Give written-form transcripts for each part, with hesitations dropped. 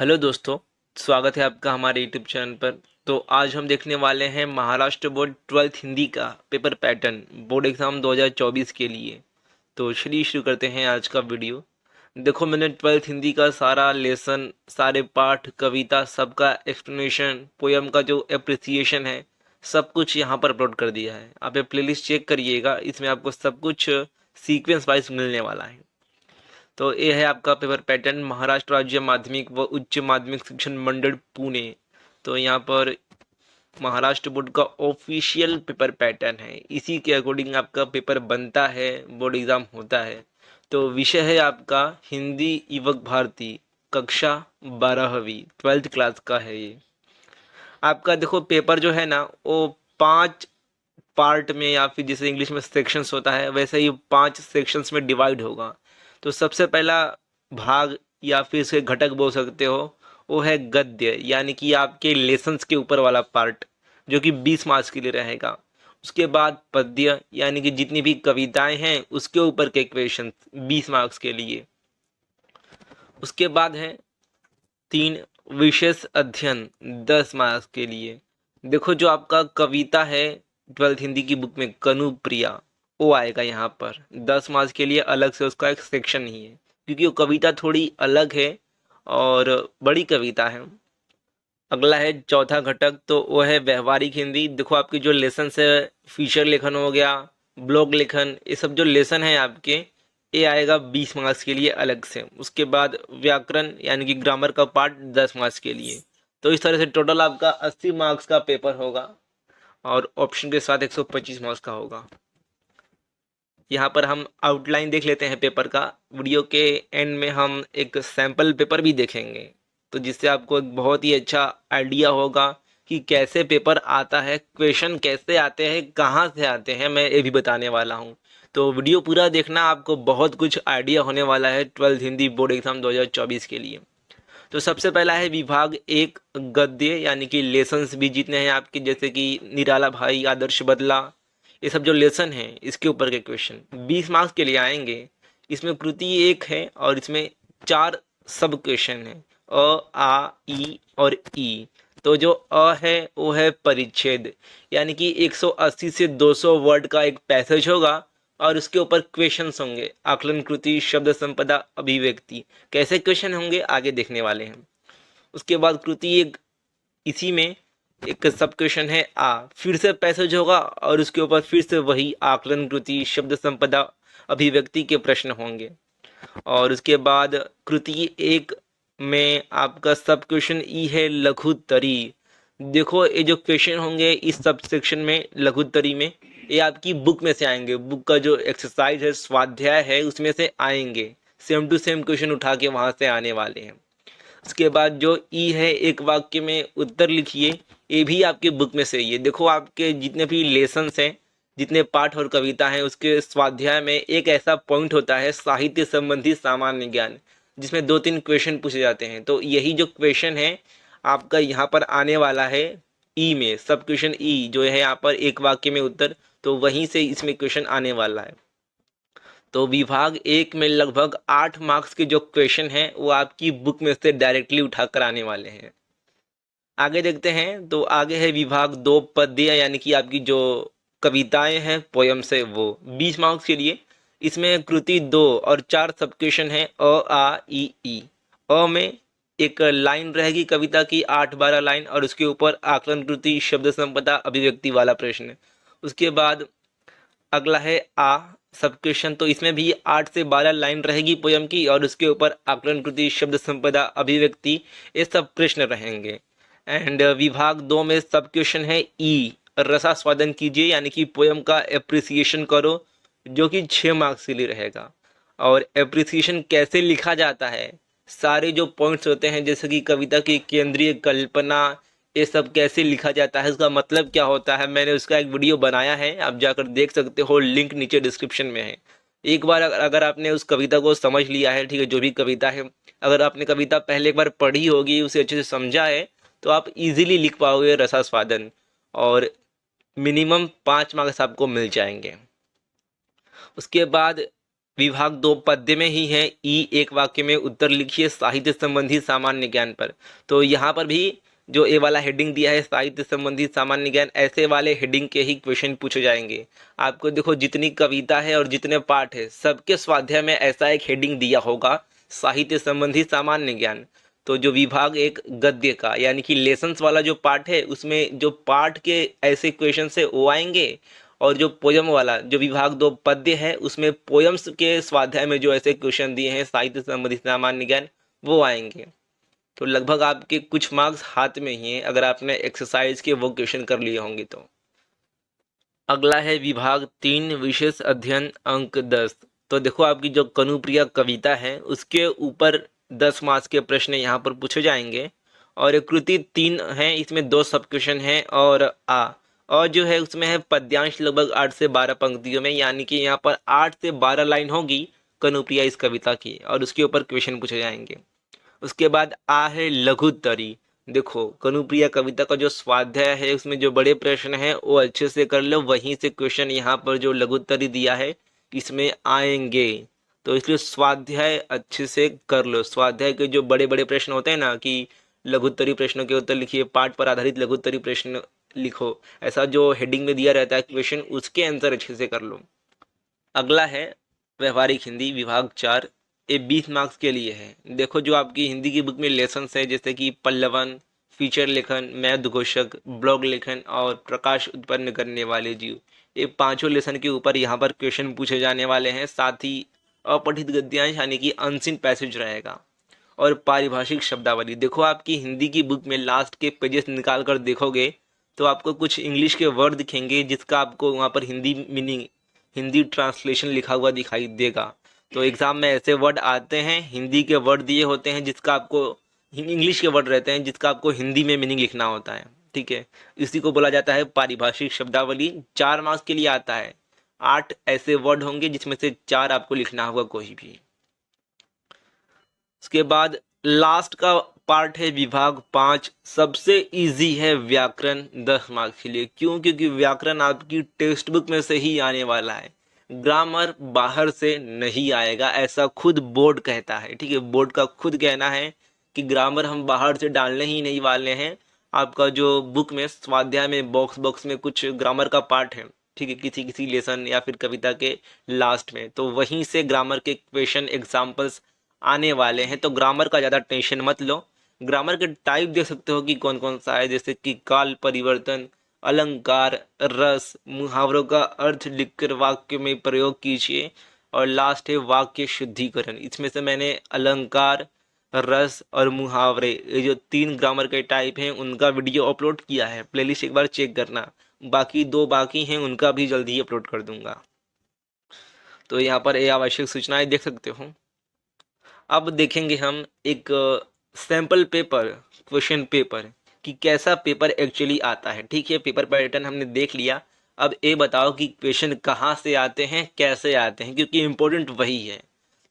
Hello दोस्तों, स्वागत है आपका हमारे यूट्यूब चैनल पर। तो आज हम देखने वाले हैं महाराष्ट्र बोर्ड 12th हिंदी का पेपर पैटर्न बोर्ड एग्ज़ाम 2024 के लिए। तो चलिए शुरू करते हैं आज का वीडियो। देखो, मैंने 12th हिंदी का सारा लेसन, सारे पाठ, कविता, सबका एक्सप्लेनेशन, पोयम का जो एप्रिसिएशन है, सब कुछ यहाँ पर अपलोड कर दिया है। आप ये प्लेलिस्ट चेक करिएगा, इसमें आपको सब कुछ सीक्वेंस वाइज मिलने वाला है। तो ये है आपका पेपर पैटर्न महाराष्ट्र राज्य माध्यमिक व उच्च माध्यमिक शिक्षण मंडल पुणे। तो यहाँ पर महाराष्ट्र बोर्ड का ऑफिशियल पेपर पैटर्न है, इसी के अकॉर्डिंग आपका पेपर बनता है, बोर्ड एग्जाम होता है। तो विषय है आपका हिंदी युवक भारती, कक्षा 12वीं 12th क्लास का है ये। आपका देखो पेपर जो है ना, वो 5 पार्ट में या फिर जैसे इंग्लिश में सेक्शंस होता है, वैसे ही 5 सेक्शंस में डिवाइड होगा। तो सबसे पहला भाग या फिर इसके घटक बोल सकते हो, वो है गद्य, यानी कि आपके लेसन्स के ऊपर वाला पार्ट, जो कि 20 मार्क्स के लिए रहेगा। उसके बाद पद्य, यानी कि जितनी भी कविताएं हैं उसके ऊपर के क्वेश्चन 20 मार्क्स के लिए। उसके बाद है 3 विशेष अध्ययन 10 मार्क्स के लिए। देखो, जो आपका कविता है 12th हिंदी की बुक में कनु प्रिया, वो आएगा यहाँ पर 10 मार्क्स के लिए, अलग से उसका एक सेक्शन ही है, क्योंकि वो कविता थोड़ी अलग है और बड़ी कविता है। अगला है चौथा घटक, तो वो है व्यवहारिक हिंदी। देखो, आपकी जो लेसन है, फीचर लेखन हो गया, ब्लॉग लेखन, ये सब जो लेसन है आपके, ये आएगा 20 मार्क्स के लिए अलग से। उसके बाद व्याकरण यानी कि ग्रामर का पार्ट 10 मार्क्स के लिए। तो इस तरह से टोटल आपका 80 मार्क्स का पेपर होगा और ऑप्शन के साथ 125 मार्क्स का होगा। यहाँ पर हम आउटलाइन देख लेते हैं पेपर का। वीडियो के एंड में हम एक सैम्पल पेपर भी देखेंगे, तो जिससे आपको एक बहुत ही अच्छा आइडिया होगा कि कैसे पेपर आता है, क्वेश्चन कैसे आते हैं, कहाँ से आते हैं, मैं ये भी बताने वाला हूँ। तो वीडियो पूरा देखना, आपको बहुत कुछ आइडिया होने वाला है 12th हिंदी बोर्ड एग्जाम 2024 के लिए। तो सबसे पहला है विभाग एक गद्य, यानी कि लेसन्स भी जितने हैं आपके, जैसे कि निराला भाई, आदर्श बदला, ये सब जो लेसन हैं इसके ऊपर के क्वेश्चन 20 मार्क्स के लिए आएंगे। इसमें कृति एक है और इसमें 4 सब क्वेश्चन है, अ, आ, ई और ई। तो जो अ है वो है परिच्छेद, यानी कि 180 से 200 वर्ड का एक पैसेज होगा और उसके ऊपर क्वेश्चंस होंगे, आकलन, कृति, शब्द संपदा, अभिव्यक्ति। कैसे क्वेश्चन होंगे आगे देखने वाले हैं। उसके बाद कृति एक, इसी में एक सब क्वेश्चन है आ, फिर से पैसेज होगा और उसके ऊपर फिर से वही आकलन, कृति, शब्द संपदा, अभिव्यक्ति के प्रश्न होंगे। और उसके बाद कृति एक में आपका सब क्वेश्चन ई है लघुत्तरी। देखो, ये जो क्वेश्चन होंगे इस सब सेक्शन में लघुत्तरी में, ये आपकी बुक में से आएंगे, बुक का जो एक्सरसाइज है, स्वाध्याय है, उसमें से आएंगे। सेम टू सेम क्वेश्चन उठा के वहां से आने वाले हैं। उसके बाद जो ई है, एक वाक्य में उत्तर लिखिए, ये भी आपके बुक में से ही है। देखो, आपके जितने भी लेसन्स हैं, जितने पाठ और कविता हैं, उसके स्वाध्याय में एक ऐसा पॉइंट होता है साहित्य संबंधी सामान्य ज्ञान, जिसमें 2-3 क्वेश्चन पूछे जाते हैं। तो यही जो क्वेश्चन है आपका यहाँ पर आने वाला है ई में, सब क्वेश्चन ई जो है यहाँ पर एक वाक्य में उत्तर, तो वहीं से इसमें क्वेश्चन आने वाला है। तो विभाग एक में लगभग 8 मार्क्स के जो क्वेश्चन हैं वो आपकी बुक में से डायरेक्टली उठाकर आने वाले हैं। आगे देखते हैं, तो आगे है विभाग दो पद्य, यानी कि आपकी जो कविताएं हैं पोयम से, वो 20 मार्क्स के लिए। इसमें कृति 2 और 4 सब क्वेश्चन है, अ, आ, ई। अ में एक लाइन रहेगी कविता की, 8-12 लाइन, और उसके ऊपर आकलन, कृति, शब्द संपदा, अभिव्यक्ति वाला प्रश्न। उसके बाद अगला है आ सब क्वेश्चन, तो इसमें भी 8 से 12 लाइन रहेगी पोयम की और उसके ऊपर आकलन, कृति, शब्द संपदा, अभिव्यक्ति, ये सब प्रश्न रहेंगे। एंड विभाग 2 में सब क्वेश्चन है ई, रसास्वादन कीजिए, यानी कि पोयम का एप्रिसिएशन करो, जो कि 6 मार्क्स के लिए रहेगा। और एप्रिसिएशन कैसे लिखा जाता है, सारे जो पॉइंट्स होते हैं, जैसे कि कविता की केंद्रीय कल्पना, ये सब कैसे लिखा जाता है, उसका मतलब क्या होता है, मैंने उसका एक वीडियो बनाया है, आप जाकर देख सकते हो, लिंक नीचे डिस्क्रिप्शन में है। एक बार अगर आपने उस कविता को समझ लिया है, ठीक है, जो भी कविता है, अगर आपने कविता पहले एक बार पढ़ी होगी, उसे अच्छे से समझा है, तो आप इजीली लिख पाओगे रसास्वादन, और मिनिमम 5 मार्क्स आपको मिल जाएंगे। उसके बाद विभाग 2 पद्य में ही है। ई एक वाक्य में उत्तर लिखिए साहित्य संबंधी सामान्य ज्ञान पर। तो यहाँ पर भी जो ए वाला हेडिंग दिया है साहित्य संबंधी सामान्य ज्ञान, ऐसे वाले हेडिंग के ही क्वेश्चन पूछे जाएंगे। आपको देखो जितनी कविता है और जितने पाठ है सबके स्वाध्याय में ऐसा एक हेडिंग दिया होगा साहित्य संबंधी सामान्य ज्ञान। तो जो विभाग एक गद्य का यानी कि लेसन्स वाला जो पार्ट है उसमें जो पाठ के ऐसे क्वेश्चन है वो आएंगे, और जो पोयम वाला जो विभाग 2 पद्य है उसमें पोयम्स के स्वाध्याय में जो ऐसे क्वेश्चन दिए हैं साहित्य संबंधी सामान्य ज्ञान वो आएंगे। तो लगभग आपके कुछ मार्क्स हाथ में ही हैं अगर आपने एक्सरसाइज के वो क्वेश्चन कर लिए होंगे तो। अगला है विभाग 3 विशेष अध्ययन अंक 10। तो देखो आपकी जो कनुप्रिया कविता है उसके ऊपर 10 मार्क्स के प्रश्न यहाँ पर पूछे जाएंगे, और ये कृति 3 है, इसमें 2 सब क्वेश्चन हैं और जो है उसमें है पद्यांश लगभग 8 से 12 पंक्तियों में, यानी कि यहाँ पर 8 से 12 लाइन होगी कनुप्रिया इस कविता की और उसके ऊपर क्वेश्चन पूछे जाएंगे। उसके बाद आ है लघुत्तरी। देखो कनुप्रिया कविता का जो स्वाध्याय है उसमें जो बड़े प्रश्न हैं वो अच्छे से कर लो, वहीं से क्वेश्चन यहाँ पर जो लघुत्तरी दिया है इसमें आएंगे। तो इसलिए स्वाध्याय अच्छे से कर लो। स्वाध्याय के जो बड़े बड़े प्रश्न होते हैं ना कि लघुत्तरी प्रश्नों के उत्तर लिखिए, पाठ पर आधारित लघुत्तरी प्रश्न लिखो, ऐसा जो हेडिंग में दिया रहता है क्वेश्चन उसके आंसर अच्छे से कर लो। अगला है व्यवहारिक हिंदी विभाग 4। ये 20 मार्क्स के लिए है। देखो जो आपकी हिंदी की बुक में लेसन्स है जैसे कि पल्लवन, फीचर लेखन, मैं उद्घोषक, ब्लॉग लेखन और प्रकाश उत्पन्न करने वाले जीव, ये पांचों लेसन के ऊपर यहाँ पर क्वेश्चन पूछे जाने वाले हैं। साथ ही अपठित गद्यांश यानी कि अनसीन पैसेज रहेगा और पारिभाषिक शब्दावली। देखो आपकी हिंदी की बुक में लास्ट के पेजेस निकाल कर देखोगे तो आपको कुछ इंग्लिश के वर्ड दिखेंगे जिसका आपको वहाँ पर हिंदी मीनिंग, हिंदी ट्रांसलेशन लिखा हुआ दिखाई देगा। तो एग्जाम में ऐसे वर्ड आते हैं, हिंदी के वर्ड दिए होते हैं जिसका आपको, इंग्लिश के वर्ड रहते हैं जिसका आपको हिंदी में मीनिंग लिखना होता है। ठीक है, इसी को बोला जाता है पारिभाषिक शब्दावली। 4 मार्क्स के लिए आता है। 8 ऐसे वर्ड होंगे जिसमें से 4 आपको लिखना होगा कोई भी। उसके बाद लास्ट का पार्ट है विभाग 5। सबसे इजी है व्याकरण 10 मार्क्स के लिए। क्यों? क्योंकि व्याकरण आपकी टेक्स्ट बुक में से ही आने वाला है, ग्रामर बाहर से नहीं आएगा, ऐसा खुद बोर्ड कहता है। ठीक है, बोर्ड का खुद कहना है कि ग्रामर हम बाहर से डालने ही नहीं वाले हैं। आपका जो बुक में स्वाध्याय में बॉक्स बॉक्स में कुछ ग्रामर का पार्ट है, ठीक है, किसी किसी लेसन या फिर कविता के लास्ट में, तो वहीं से ग्रामर के क्वेश्चन एग्जाम्पल्स आने वाले हैं। तो ग्रामर का ज़्यादा टेंशन मत लो। ग्रामर के टाइप देख सकते हो कि कौन कौन सा है, जैसे कि काल परिवर्तन, अलंकार, रस, मुहावरों का अर्थ लिखकर वाक्य में प्रयोग कीजिए, और लास्ट है वाक्य शुद्धिकरण। इसमें से मैंने अलंकार, रस और मुहावरे, ये जो 3 ग्रामर के टाइप हैं उनका वीडियो अपलोड किया है, प्लेलिस्ट एक बार चेक करना। बाकी 2 बाकी हैं उनका भी जल्दी ही अपलोड कर दूंगा। तो यहाँ पर ये आवश्यक सूचनाएं देख सकते हो। अब देखेंगे हम एक सैंपल पेपर, क्वेश्चन पेपर कि कैसा पेपर एक्चुअली आता है। ठीक है, पेपर पैटर्न हमने देख लिया। अब ये बताओ कि क्वेश्चन कहाँ से आते हैं, कैसे आते हैं, क्योंकि इम्पोर्टेंट वही है।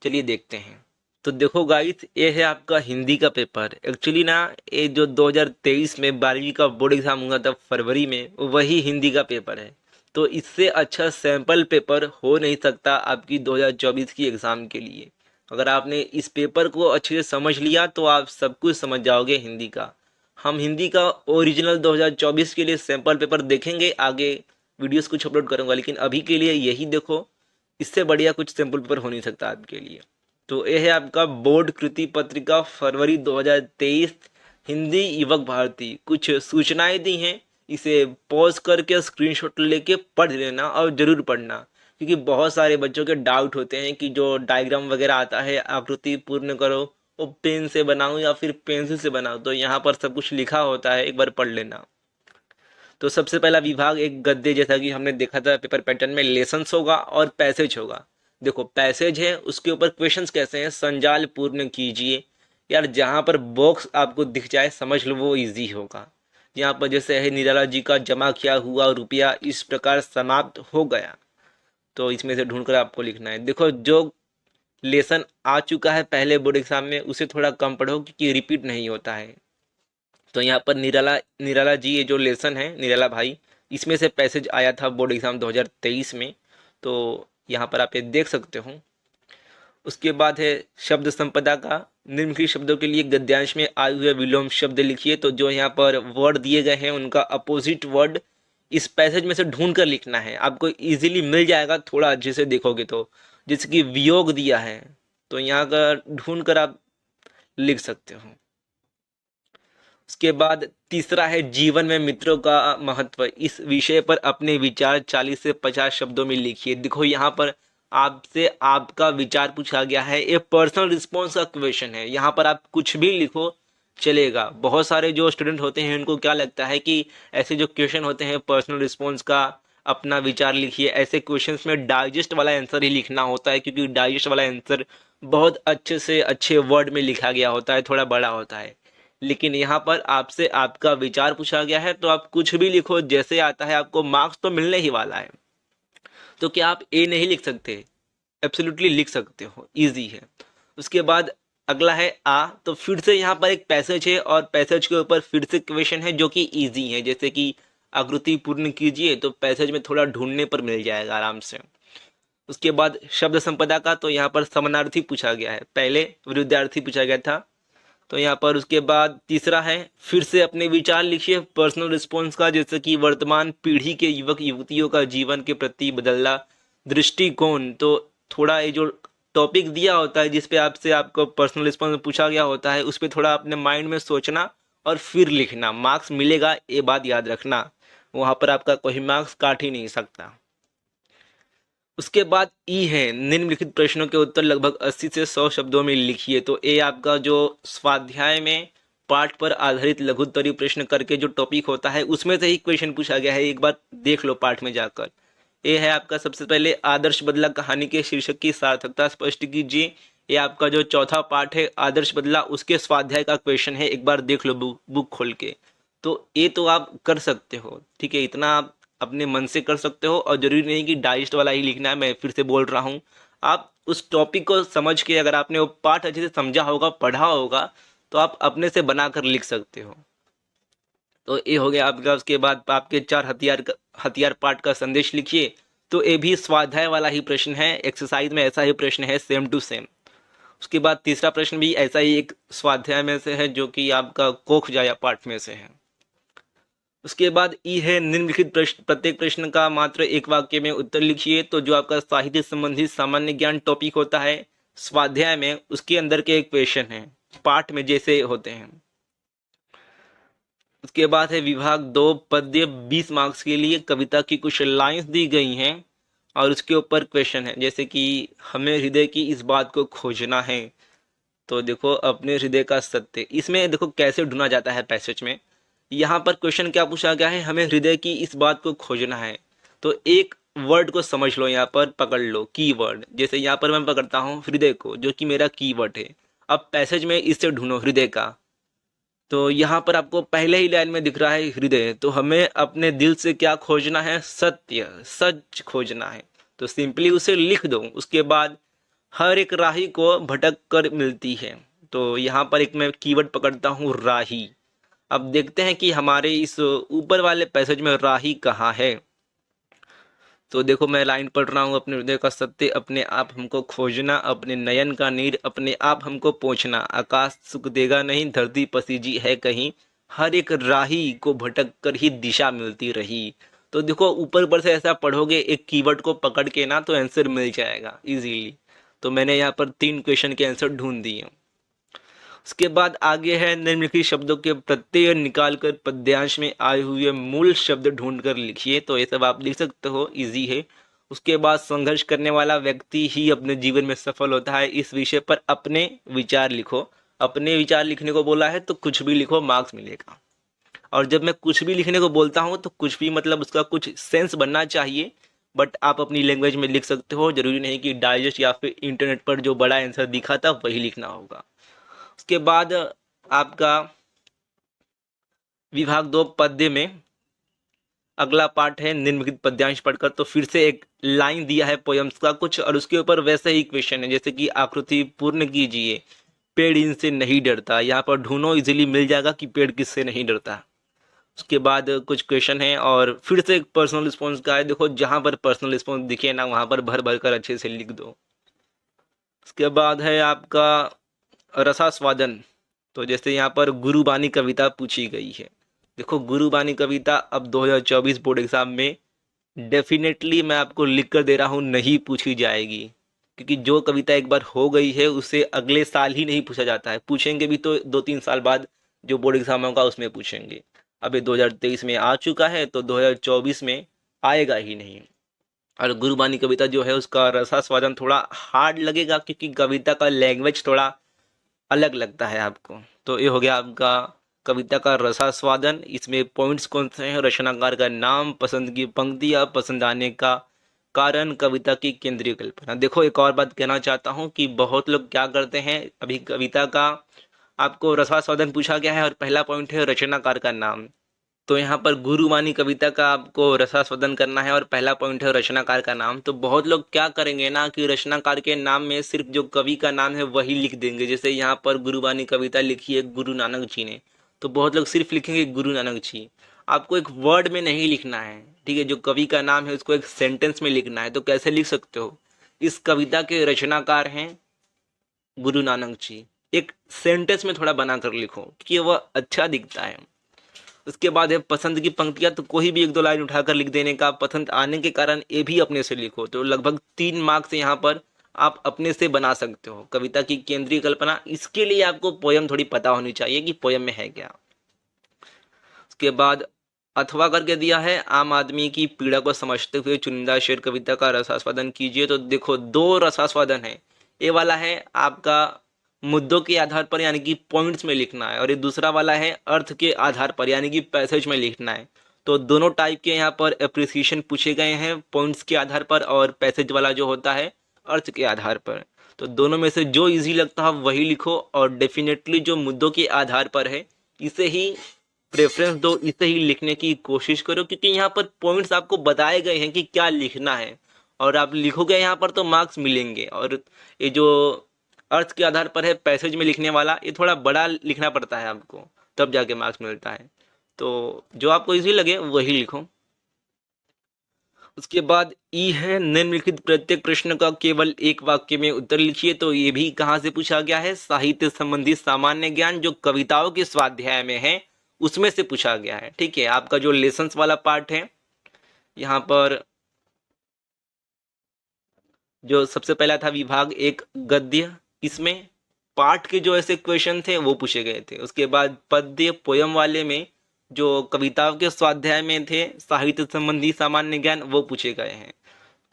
चलिए देखते हैं। तो देखो गाइस, ये है आपका हिंदी का पेपर। एक्चुअली ना ये जो 2023 में 12वीं का बोर्ड एग्जाम हुआ था फरवरी में, वही हिंदी का पेपर है। तो इससे अच्छा सैंपल पेपर हो नहीं सकता आपकी 2024 की एग्ज़ाम के लिए। अगर आपने इस पेपर को अच्छे से समझ लिया तो आप सब कुछ समझ जाओगे हिंदी का। हम हिंदी का ओरिजिनल 2024 के लिए सैंपल पेपर देखेंगे, आगे वीडियोस कुछ अपलोड करूँगा, लेकिन अभी के लिए यही देखो। इससे बढ़िया कुछ सैंपल पेपर हो नहीं सकता आपके लिए। तो ये है आपका बोर्ड कृति पत्रिका फरवरी 2023 हिंदी युवक भारती। कुछ सूचनाएं दी हैं, इसे पॉज करके स्क्रीनशॉट लेके पढ़ लेना और ज़रूर पढ़ना, क्योंकि बहुत सारे बच्चों के डाउट होते हैं कि जो डायग्राम वगैरह आता है आकृति पूर्ण करो वो पेन से बनाऊं या फिर पेंसिल से बनाऊं, तो यहाँ पर सब कुछ लिखा होता है, एक बार पढ़ लेना। तो सबसे पहला विभाग एक गद्य, जैसा कि हमने देखा था पेपर पैटर्न में, लेसन्स होगा और पैसेज होगा। देखो पैसेज है उसके ऊपर क्वेश्चंस कैसे हैं, संजाल पूर्ण कीजिए। यार जहाँ पर बॉक्स आपको दिख जाए समझ लो वो इजी होगा। यहाँ पर जैसे है निराला जी का जमा किया हुआ रुपया इस प्रकार समाप्त हो गया, तो इसमें से ढूंढकर आपको लिखना है। देखो जो लेसन आ चुका है पहले बोर्ड एग्जाम में उसे थोड़ा कम पढ़ो क्योंकि रिपीट नहीं होता है। तो यहाँ पर निराला निराला जी, ये जो लेसन है निराला भाई, इसमें से पैसेज आया था बोर्ड एग्जाम 2023 में। तो यहाँ पर आप ये देख सकते हो उसके बाद है शब्द संपदा का, निम्नलिखित शब्दों के लिए गद्यांश में आए हुए विलोम शब्द लिखिए। तो जो यहाँ पर वर्ड दिए गए हैं उनका अपोजिट वर्ड इस पैसेज में से ढूंढ कर लिखना है, आपको इजीली मिल जाएगा थोड़ा अच्छे से देखोगे तो। जैसे कि वियोग दिया है तो यहाँ का ढूंढ कर आप लिख सकते हो। उसके बाद तीसरा है जीवन में मित्रों का महत्व, इस विषय पर अपने विचार 40 से 50 शब्दों में लिखिए। देखो यहाँ पर आपसे आपका विचार पूछा गया है, ये पर्सनल रिस्पॉन्स का क्वेश्चन है, यहाँ पर आप कुछ भी लिखो चलेगा। बहुत सारे जो स्टूडेंट होते हैं उनको क्या लगता है कि ऐसे जो क्वेश्चन होते हैं पर्सनल रिस्पॉन्स का अपना विचार लिखिए, ऐसे क्वेश्चंस में डाइजेस्ट वाला आंसर ही लिखना होता है, क्योंकि डाइजेस्ट वाला आंसर बहुत अच्छे से अच्छे वर्ड में लिखा गया होता है, थोड़ा बड़ा होता है। लेकिन यहाँ पर आपसे आपका विचार पूछा गया है तो आप कुछ भी लिखो जैसे आता है, आपको मार्क्स तो मिलने ही वाला है। तो क्या आप ए नहीं लिख सकते? एब्सोल्युटली लिख सकते हो, इजी है। उसके बाद अगला है आ, तो फिर से यहाँ पर एक पैसेज है और पैसेज के ऊपर फिर से क्वेश्चन है जो कि इजी है, जैसे कि आकृति पूर्ण कीजिए, तो पैसेज में थोड़ा ढूंढने पर मिल जाएगा आराम से। उसके बाद शब्द संपदा का, तो यहाँ पर समानार्थी पूछा गया है, पहले विरुद्धार्थी पूछा गया था। तो यहाँ पर उसके बाद तीसरा है फिर से अपने विचार लिखिए पर्सनल रिस्पॉन्स का, जैसे कि वर्तमान पीढ़ी के युवक युवतियों का जीवन के प्रति बदलना दृष्टिकोण। तो थोड़ा ये जो टॉपिक दिया होता है जिस पे आपसे आपको पर्सनल रिस्पॉन्स पूछा गया होता है, उस पर थोड़ा अपने माइंड में सोचना और फिर लिखना, मार्क्स मिलेगा, ये बात याद रखना। वहाँ पर आपका कोई मार्क्स काट ही नहीं सकता। उसके बाद ई है निम्नलिखित प्रश्नों के उत्तर लगभग 80 से 100 शब्दों में लिखिए। तो ए आपका जो स्वाध्याय में पाठ पर आधारित लघुत्तरीय प्रश्न करके जो टॉपिक होता है उसमें से ही क्वेश्चन पूछा गया है, एक बार देख लो पाठ में जाकर। ए है आपका सबसे पहले आदर्श बदला कहानी के शीर्षक की सार्थकता स्पष्ट कीजिए। ये आपका जो चौथा पाठ है आदर्श बदला, उसके स्वाध्याय का क्वेश्चन है, एक बार देख लो बुक खोल के। तो ये तो आप कर सकते हो, ठीक है, इतना आप अपने मन से कर सकते हो और जरूरी नहीं कि डाइजेस्ट वाला ही लिखना है। मैं फिर से बोल रहा हूँ, आप उस टॉपिक को समझ के अगर आपने वो पाठ अच्छे से समझा होगा, पढ़ा होगा, तो आप अपने से बनाकर लिख सकते हो। तो ये हो गया आपका। उसके बाद आपके चार हथियार पाठ का संदेश लिखिए। तो ये भी स्वाध्याय वाला ही प्रश्न है, एक्सरसाइज में ऐसा ही प्रश्न है, सेम टू सेम। उसके बाद तीसरा प्रश्न भी ऐसा ही एक स्वाध्याय में से है जो कि आपका कोख जाया पाठ में से है। उसके बाद ई है निम्नलिखित प्रश्न, प्रत्येक प्रश्न का मात्र एक वाक्य में उत्तर लिखिए। तो जो आपका साहित्य संबंधी सामान्य ज्ञान टॉपिक होता है स्वाध्याय में, उसके अंदर के एक क्वेश्चन है, पाठ में जैसे होते हैं। उसके बाद है विभाग 2 पद्य 20 मार्क्स के लिए, कविता की कुछ लाइंस दी गई हैं और उसके ऊपर क्वेश्चन है, जैसे कि हमें हृदय की इस बात को खोजना है। तो देखो अपने हृदय का सत्य, इसमें देखो कैसे ढूंढा जाता है पैसेज में। यहाँ पर क्वेश्चन क्या पूछा गया है, हमें हृदय की इस बात को खोजना है। तो एक वर्ड को समझ लो, यहाँ पर पकड़ लो की वर्ड, जैसे यहाँ पर मैं पकड़ता हूँ हृदय को जो कि मेरा की वर्ड है। अब पैसेज में इससे ढूंढो हृदय का, तो यहाँ पर आपको पहले ही लाइन में दिख रहा है हृदय, तो हमें अपने दिल से क्या खोजना है, सत्य, सच खोजना है। तो सिंपली उसे लिख दो। उसके बाद हर एक राही को भटक कर मिलती है। तो यहाँ पर एक मैं कीवर्ड पकड़ता हूँ राही। अब देखते हैं कि हमारे इस ऊपर वाले पैसेज में राही कहाँ है। तो देखो मैं लाइन पढ़ रहा हूँ, अपने हृदय का सत्य अपने आप हमको खोजना, अपने नयन का नीर अपने आप हमको पोंछना, आकाश सुख देगा नहीं धरती पसीजी है कहीं, हर एक राही को भटक कर ही दिशा मिलती रही। तो देखो ऊपर ऊपर से ऐसा पढ़ोगे एक कीवर्ड को पकड़ के ना, तो आंसर मिल जाएगा इजीली। तो मैंने यहाँ पर 3 क्वेश्चन के आंसर ढूंढ दिए। उसके बाद आगे है निम्नलिखित शब्दों के प्रत्यय निकालकर पद्यांश में आए हुए मूल शब्द ढूंढकर लिखिए। तो ये सब आप लिख सकते हो, इजी है। उसके बाद संघर्ष करने वाला व्यक्ति ही अपने जीवन में सफल होता है, इस विषय पर अपने विचार लिखो। अपने विचार लिखने को बोला है तो कुछ भी लिखो, मार्क्स मिलेगा। और जब मैं कुछ भी लिखने को बोलता हूँ तो कुछ भी मतलब उसका कुछ सेंस बनना चाहिए, बट आप अपनी लैंग्वेज में लिख सकते हो, जरूरी नहीं कि डाइजेस्ट या फिर इंटरनेट पर जो बड़ा आंसर दिखा था वही लिखना होगा। उसके बाद आपका विभाग 2 पद्य में अगला पार्ट है निम्नलिखित पद्यांश पढ़कर। तो फिर से एक लाइन दिया है पोयम्स का कुछ और उसके ऊपर वैसे ही क्वेश्चन है, जैसे कि आकृति पूर्ण कीजिए, पेड़ इनसे नहीं डरता। यहाँ पर ढूंढो, इजीली मिल जाएगा कि पेड़ किससे नहीं डरता। उसके बाद कुछ क्वेश्चन है और फिर से एक पर्सनल रिस्पॉन्स का है। देखो जहाँ पर पर्सनल रिस्पॉन्स दिखे ना वहाँ पर भर भर कर अच्छे से लिख दो। उसके बाद है आपका रसास्वादन। तो जैसे यहाँ पर गुरुबानी कविता पूछी गई है। देखो गुरुबानी कविता अब 2024 बोर्ड एग्जाम में डेफिनेटली मैं आपको लिख कर दे रहा हूँ नहीं पूछी जाएगी, क्योंकि जो कविता एक बार हो गई है उसे अगले साल ही नहीं पूछा जाता है। पूछेंगे भी तो 2-3 साल बाद जो बोर्ड एग्जाम होगा उसमें पूछेंगे। अब ये 2023 में आ चुका है तो 2024 में आएगा ही नहीं। और गुरुबानी कविता जो है उसका रसास्वादन थोड़ा हार्ड लगेगा, क्योंकि कविता का लैंग्वेज थोड़ा अलग लगता है आपको। तो ये हो गया आपका कविता का रसास्वादन। इसमें पॉइंट्स कौन से हैं? रचनाकार का नाम, पसंद की पंक्ति या पसंद आने का कारण, कविता की केंद्रीय कल्पना। देखो एक और बात कहना चाहता हूँ कि बहुत लोग क्या करते हैं, अभी कविता का आपको रसास्वादन पूछा गया है और पहला पॉइंट है रचनाकार का नाम। तो यहाँ पर गुरुवाणी कविता का आपको रसास्वादन करना है और पहला पॉइंट है रचनाकार का नाम। तो बहुत लोग क्या करेंगे ना कि रचनाकार के नाम में सिर्फ जो कवि का नाम है वही लिख देंगे। जैसे यहाँ पर गुरुवाणी कविता लिखी है गुरु नानक जी ने, तो बहुत लोग सिर्फ लिखेंगे गुरु नानक जी। आपको एक वर्ड में नहीं लिखना है, ठीक है? जो कवि का नाम है उसको एक सेंटेंस में लिखना है। तो कैसे लिख सकते हो? इस कविता के रचनाकार हैं गुरु नानक जी। एक सेंटेंस में थोड़ा बनाकर लिखो कि वह अच्छा दिखता है। उसके बाद है पसंद की पंक्तियां। तो कोई भी 1-2 लाइन उठाकर लिख देने का, पसंद आने के कारण ये भी अपने से लिखो। तो लगभग 3 मार्क्स यहाँ पर आप अपने से बना सकते हो। कविता की केंद्रीय कल्पना, इसके लिए आपको पोयम थोड़ी पता होनी चाहिए कि पोयम में है क्या। उसके बाद अथवा करके दिया है, आम आदमी की पीड़ा को समझते हुए चुनिंदा शेर कविता का रसास्वादन कीजिए। तो देखो 2 रसास्वादन है। ये वाला है आपका मुद्दों के आधार पर यानी कि पॉइंट्स में लिखना है, और ये दूसरा वाला है अर्थ के आधार पर यानी कि पैसेज में लिखना है। तो दोनों टाइप के यहाँ पर अप्रिसिएशन पूछे गए हैं, पॉइंट्स के आधार पर और पैसेज वाला जो होता है अर्थ के आधार पर। तो दोनों में से जो इजी लगता है वही लिखो, और डेफिनेटली जो मुद्दों के आधार पर है इसे ही प्रेफरेंस दो, इसे ही लिखने की कोशिश करो, क्योंकि यहाँ पर पॉइंट्स आपको बताए गए हैं कि क्या लिखना है और आप लिखोगे यहाँ पर तो मार्क्स मिलेंगे। और ये जो अर्थ के आधार पर है पैसेज में लिखने वाला, ये थोड़ा बड़ा लिखना पड़ता है आपको, तब जाके मार्क्स मिलता है। तो जो आपको इजी लगे वही लिखो। उसके बाद ई है, निम्नलिखित प्रत्येक प्रश्न का केवल एक वाक्य में उत्तर लिखिए। तो ये भी कहाँ से पूछा गया है? साहित्य संबंधी सामान्य ज्ञान जो कविताओं के स्वाध्याय में है उसमें से पूछा गया है। ठीक है, आपका जो लेसन्स वाला पार्ट है यहाँ पर जो सबसे पहला था विभाग 1 गद्य, इसमें पाठ के जो ऐसे क्वेश्चन थे वो पूछे गए थे। उसके बाद पद्य पोयम वाले में जो कविताओं के स्वाध्याय में थे साहित्य संबंधी सामान्य ज्ञान वो पूछे गए हैं।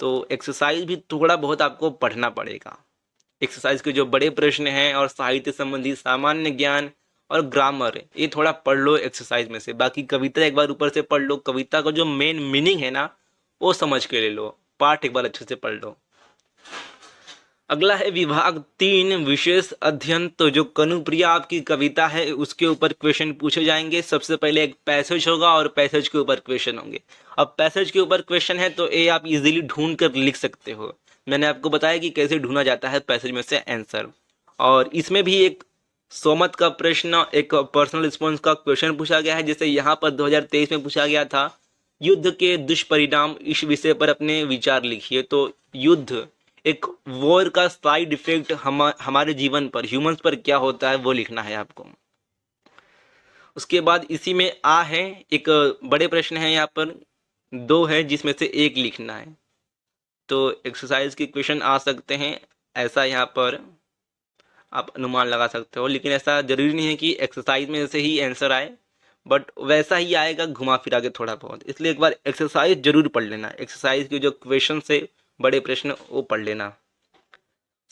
तो एक्सरसाइज भी थोड़ा बहुत आपको पढ़ना पड़ेगा। एक्सरसाइज के जो बड़े प्रश्न हैं और साहित्य संबंधी सामान्य ज्ञान और ग्रामर, ये थोड़ा पढ़ लो एक्सरसाइज में से। बाकी कविता एक बार ऊपर से पढ़ लो, कविता का जो मेन मीनिंग है ना वो समझ के ले लो, पाठ एक बार अच्छे से पढ़ लो। अगला है विभाग 3 विशेष अध्ययन। तो जो कनुप्रिया आपकी कविता है उसके ऊपर क्वेश्चन पूछे जाएंगे। सबसे पहले एक पैसेज होगा और पैसेज के ऊपर क्वेश्चन होंगे। अब पैसेज के ऊपर क्वेश्चन है तो ये आप इजीली ढूंढ कर लिख सकते हो। मैंने आपको बताया कि कैसे ढूंढा जाता है पैसेज में से आंसर। और इसमें भी एक सोमत का प्रश्न, एक पर्सनल रिस्पॉन्स का क्वेश्चन पूछा गया है। जैसे यहाँ पर 2023 में पूछा गया था युद्ध के दुष्परिणाम, इस विषय पर अपने विचार लिखिए। तो युद्ध, एक वॉर का साइड इफेक्ट हमारे जीवन पर, ह्यूमंस पर क्या होता है वो लिखना है आपको। उसके बाद इसी में आ है, एक बड़े प्रश्न है यहाँ पर 2 है जिसमें से एक लिखना है। तो एक्सरसाइज के क्वेश्चन आ सकते हैं, ऐसा यहाँ पर आप अनुमान लगा सकते हो, लेकिन ऐसा जरूरी नहीं है कि एक्सरसाइज में से ही आंसर आए, बट वैसा ही आएगा घुमा फिरा के थोड़ा बहुत। इसलिए एक बार एक्सरसाइज जरूर पढ़ लेना, एक्सरसाइज के जो क्वेश्चन से बड़े प्रश्न वो पढ़ लेना।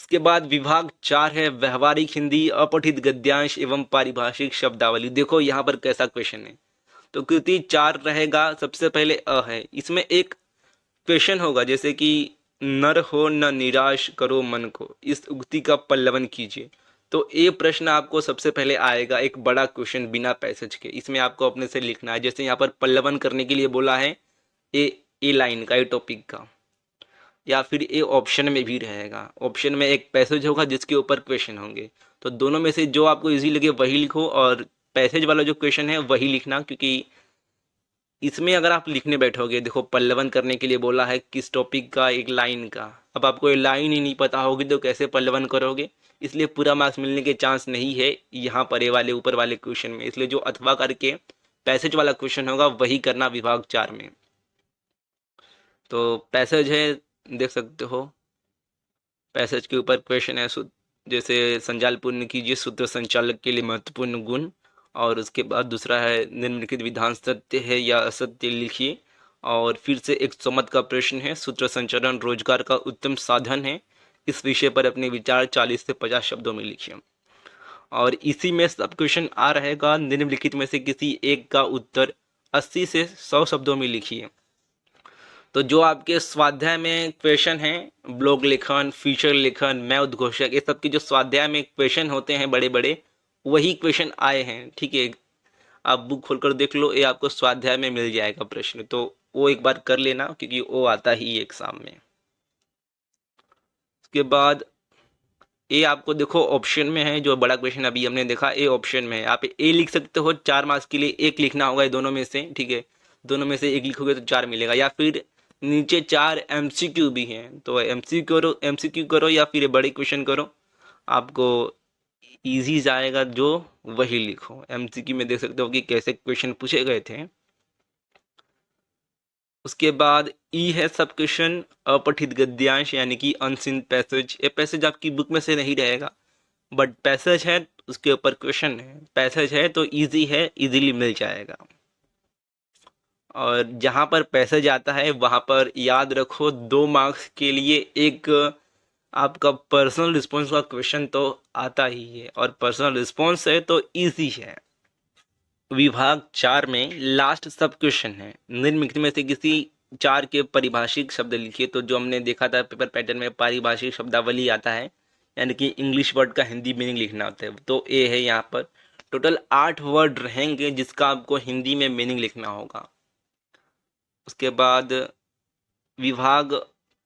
उसके बाद विभाग 4 है व्यवहारिक हिंदी, अपठित गद्यांश एवं पारिभाषिक शब्दावली। देखो यहाँ पर कैसा क्वेश्चन है। तो कृति 4 रहेगा, सबसे पहले अ है, इसमें एक क्वेश्चन होगा जैसे कि नर हो न निराश करो मन को, इस उक्ति का पल्लवन कीजिए। तो ये प्रश्न आपको सबसे पहले आएगा, एक बड़ा क्वेश्चन बिना पैसेज के। इसमें आपको अपने से लिखना है। जैसे यहाँ पर पल्लवन करने के लिए बोला है ए लाइन का, ए टॉपिक का, या फिर ए ऑप्शन में भी रहेगा। ऑप्शन में एक पैसेज होगा जिसके ऊपर क्वेश्चन होंगे। तो दोनों में से जो आपको इजी लगे वही लिखो, और पैसेज वाला जो क्वेश्चन है वही लिखना, क्योंकि इसमें अगर आप लिखने बैठोगे, देखो पल्लवन करने के लिए बोला है किस टॉपिक का, एक लाइन का। अब आपको ये लाइन ही नहीं पता होगी तो कैसे पल्लवन करोगे, इसलिए पूरा मार्क्स मिलने के चांस नहीं है यहाँ पर ये वाले ऊपर वाले क्वेश्चन में। इसलिए जो अथवा करके पैसेज वाला क्वेश्चन होगा वही करना विभाग 4 में। तो पैसेज है, देख सकते हो पैसेज के ऊपर क्वेश्चन है जैसे संजाल पूर्ण कीजिए सूत्र संचालक के लिए महत्वपूर्ण गुण, और उसके बाद दूसरा है निम्नलिखित विधान सत्य है या असत्य लिखिए, और फिर से एक समझ का प्रश्न है सूत्र संचालन रोजगार का उत्तम साधन है, इस विषय पर अपने विचार 40 से 50 शब्दों में लिखिए। और इसी में सब क्वेश्चन आ रहेगा, निम्नलिखित में से किसी एक का उत्तर 80 से 100 शब्दों में लिखिए। तो जो आपके स्वाध्याय में क्वेश्चन हैं, ब्लॉग लेखन, फीचर लेखन, मैं उद्घोषक, ये सब के जो स्वाध्याय में क्वेश्चन होते हैं बड़े बड़े, वही क्वेश्चन आए हैं। ठीक है, आप बुक खोलकर देख लो, ये आपको स्वाध्याय में मिल जाएगा प्रश्न, तो वो एक बार कर लेना क्योंकि वो आता ही एग्जाम में। उसके बाद ये आपको देखो ऑप्शन में है, जो बड़ा क्वेश्चन अभी हमने देखा ए ऑप्शन में है। आप ए लिख सकते हो, 4 मार्क्स के लिए एक लिखना होगा दोनों में से। ठीक है, दोनों में से एक लिखोगे तो 4 मिलेगा, या फिर नीचे 4 एमसीक्यू भी हैं, तो एमसीक्यू करो या फिर बड़े क्वेश्चन करो, आपको इजी जाएगा जो वही लिखो। एमसीक्यू में देख सकते हो कि कैसे क्वेश्चन पूछे गए थे। उसके बाद ई है सब क्वेश्चन अपठित गद्यांश यानी कि अनसीन पैसेज। ये पैसेज आपकी बुक में से नहीं रहेगा, बट पैसेज है उसके ऊपर क्वेश्चन है, पैसेज है तो इजी है, इजीली मिल जाएगा। और जहाँ पर पैसेज आता है वहाँ पर याद रखो 2 मार्क्स के लिए एक आपका पर्सनल रिस्पॉन्स का क्वेश्चन तो आता ही है, और पर्सनल रिस्पॉन्स है तो इजी है। विभाग 4 में लास्ट सब क्वेश्चन है, निम्नलिखित में से किसी 4 के पारिभाषिक शब्द लिखिए। तो जो हमने देखा था पेपर पैटर्न में पारिभाषिक शब्दावली आता है, यानी कि इंग्लिश वर्ड का हिंदी मीनिंग लिखना होता है, तो ये है यहाँ पर टोटल 8 वर्ड रहेंगे जिसका आपको हिंदी में मीनिंग लिखना होगा। उसके बाद विभाग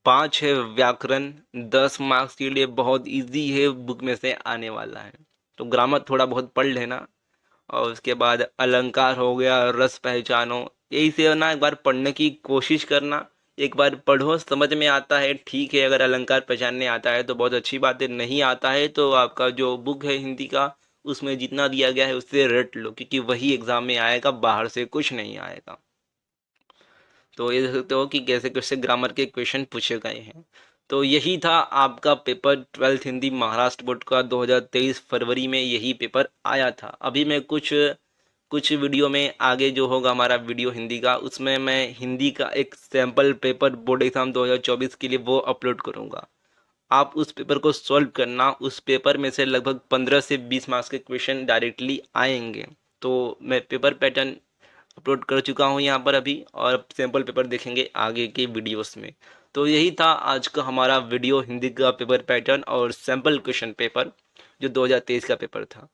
5 है व्याकरण, 10 मार्क्स के लिए बहुत इजी है, बुक में से आने वाला है, तो ग्रामर थोड़ा बहुत पढ़ लेना। और उसके बाद अलंकार हो गया, रस पहचानो, यही से ना एक बार पढ़ने की कोशिश करना, एक बार पढ़ो, समझ में आता है ठीक है, अगर अलंकार पहचानने आता है तो बहुत अच्छी बात है, नहीं आता है तो आपका जो बुक है हिंदी का उसमें जितना दिया गया है उससे रट लो, क्योंकि वही एग्जाम में आएगा, बाहर से कुछ नहीं आएगा। तो ये देख सकते हो कि कैसे कैसे ग्रामर के क्वेश्चन पूछे गए हैं। तो यही था आपका paper 12th Hindi Maharashtra board का 2023 फरवरी में यही पेपर आया था। अभी मैं कुछ वीडियो में आगे जो होगा हमारा वीडियो हिंदी का, उसमें मैं हिंदी का एक सैम्पल पेपर बोर्ड एग्जाम 2024 के लिए वो अपलोड करूँगा। आप उस पेपर को सॉल्व करना, उस पेपर में से लगभग 15 से 20 मार्क्स के क्वेश्चन डायरेक्टली आएंगे। तो मैं पेपर पैटर्न अपलोड कर चुका हूँ यहाँ पर अभी, और सैम्पल पेपर देखेंगे आगे के वीडियोस में। तो यही था आज का हमारा वीडियो हिंदी का पेपर पैटर्न और सैम्पल क्वेश्चन पेपर जो 2023 का पेपर था।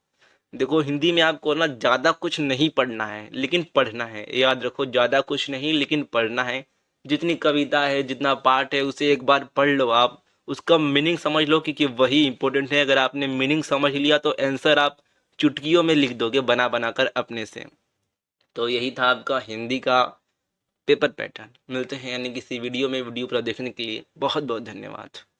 देखो हिंदी में आपको ना ज़्यादा कुछ नहीं पढ़ना है, लेकिन पढ़ना है, याद रखो, ज़्यादा कुछ नहीं लेकिन पढ़ना है। जितनी कविता है, जितना पाठ है, उसे एक बार पढ़ लो, आप उसका मीनिंग समझ लो, क्योंकि वही इंपॉर्टेंट है। अगर आपने मीनिंग समझ लिया तो आंसर आप चुटकियों में लिख दोगे बना बना कर अपने से। तो यही था आपका हिंदी का पेपर पैटर्न। मिलते हैं यानी किसी वीडियो में, वीडियो पूरा देखने के लिए बहुत बहुत धन्यवाद।